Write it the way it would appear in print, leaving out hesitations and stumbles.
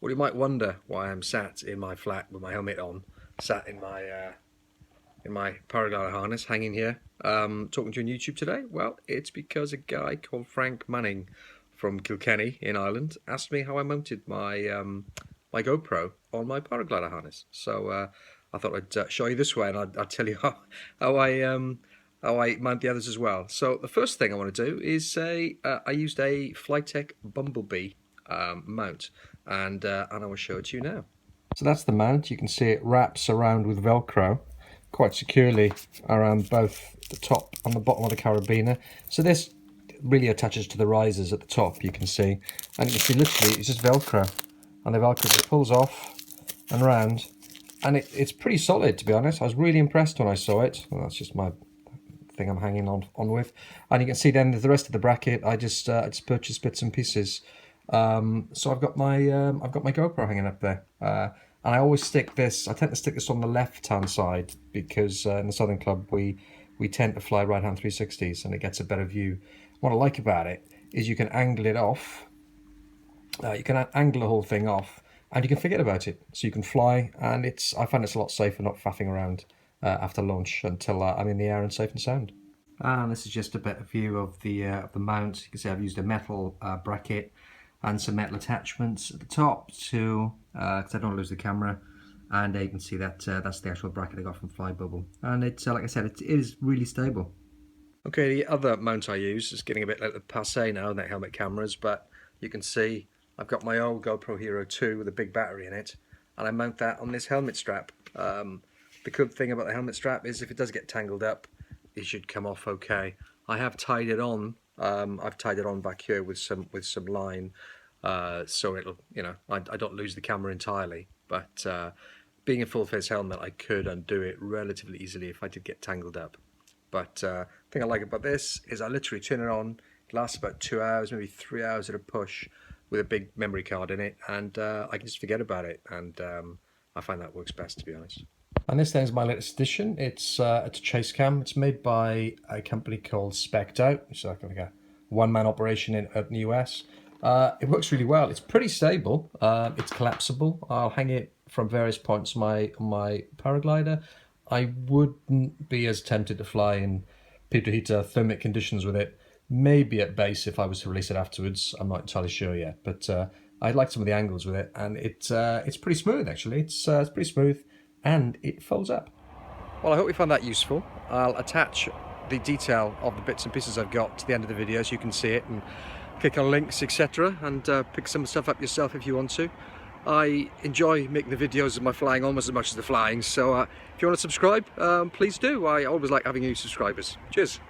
Well, you might wonder why I'm sat in my flat with my helmet on, sat in my paraglider harness, hanging here, talking to you on YouTube today. Well, it's because a guy called Frank Manning from Kilkenny in Ireland asked me how I mounted my my GoPro on my paraglider harness. So I thought I'd show you this way, and I'd tell you how I mount the others as well. So the first thing I want to do is say I used a Flytech Bumblebee mount, and I will show it to you now. So that's the mount. You can see it wraps around with Velcro quite securely around both the top and the bottom of the carabiner. So this really attaches to the risers at the top, you can see, and you can see literally it's just Velcro, and the Velcro just pulls off and round, and it's pretty solid, to be honest. I was really impressed when I saw it. Well, that's just my thing I'm hanging on with, and you can see then the rest of the bracket I just purchased bits and pieces. So I've got my GoPro hanging up there, and I always stick this. I tend to stick this on the left hand side because in the Southern Club we tend to fly right hand 360s, and it gets a better view. What I like about it is you can angle it off. You can angle the whole thing off, and you can forget about it. So you can fly, and I find it's a lot safer not faffing around after launch until I'm in the air and safe and sound. And this is just a better view of the mount. You can see I've used a metal bracket and some metal attachments at the top to because I don't lose the camera. And you can see that that's the actual bracket I got from Flybubble, and it's like I said, it is really stable. Okay, the other mount I use is getting a bit like the passé now, that helmet cameras, but you can see I've got my old GoPro Hero 2 with a big battery in it, and I mount that on this helmet strap. The good thing about the helmet strap is if it does get tangled up, it should come off okay. I have tied it on. I've tied it on back here with some line, so it'll, you know, I don't lose the camera entirely. But being a full face helmet, I could undo it relatively easily if I did get tangled up. But the thing I like about this is I literally turn it on. It lasts about 2 hours, maybe 3 hours at a push, with a big memory card in it, and I can just forget about it. And I find that works best, to be honest. And this thing is my latest edition. It's a chase cam. It's made by a company called Spec'd Out, which is like a one-man operation in the US. It works really well. It's pretty stable. It's collapsible. I'll hang it from various points on my paraglider. I wouldn't be as tempted to fly in pitot thermic conditions with it. Maybe at base if I was to release it afterwards. I'm not entirely sure yet, but I like some of the angles with it, and it's pretty smooth actually. It's pretty smooth, and it folds up. Well, I hope you found that useful. I'll attach the detail of the bits and pieces I've got to the end of the video so you can see it and click on links, etc., and pick some stuff up yourself if you want to. I enjoy making the videos of my flying almost as much as the flying, so if you want to subscribe, please do. I always like having new subscribers. Cheers.